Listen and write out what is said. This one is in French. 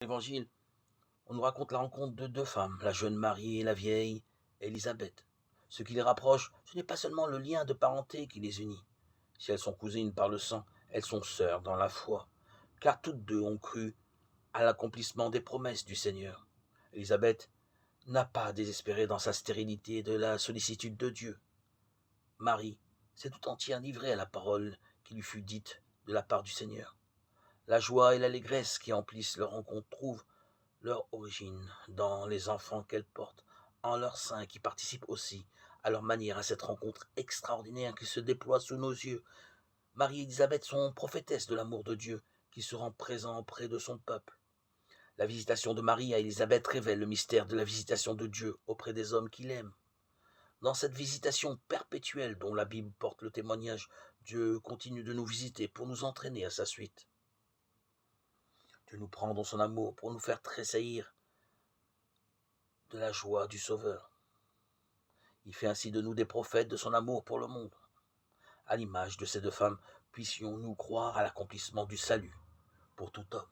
L'Évangile, on nous raconte la rencontre de deux femmes, la jeune Marie et la vieille Élisabeth. Ce qui les rapproche, ce n'est pas seulement le lien de parenté qui les unit. Si elles sont cousines par le sang, elles sont sœurs dans la foi, car toutes deux ont cru à l'accomplissement des promesses du Seigneur. Élisabeth n'a pas désespéré dans sa stérilité de la sollicitude de Dieu. Marie s'est tout entière livrée à la parole qui lui fut dite de la part du Seigneur. La joie et l'allégresse qui emplissent leur rencontre trouvent leur origine dans les enfants qu'elles portent en leur sein, qui participent aussi à leur manière à cette rencontre extraordinaire qui se déploie sous nos yeux. Marie et Élisabeth sont prophétesses de l'amour de Dieu qui se rend présent auprès de son peuple. La visitation de Marie à Élisabeth révèle le mystère de la visitation de Dieu auprès des hommes qu'il aime. Dans cette visitation perpétuelle dont la Bible porte le témoignage, Dieu continue de nous visiter pour nous entraîner à sa suite. Dieu nous prend dans son amour pour nous faire tressaillir de la joie du Sauveur. Il fait ainsi de nous des prophètes de son amour pour le monde. À l'image de ces deux femmes, puissions-nous croire à l'accomplissement du salut pour tout homme.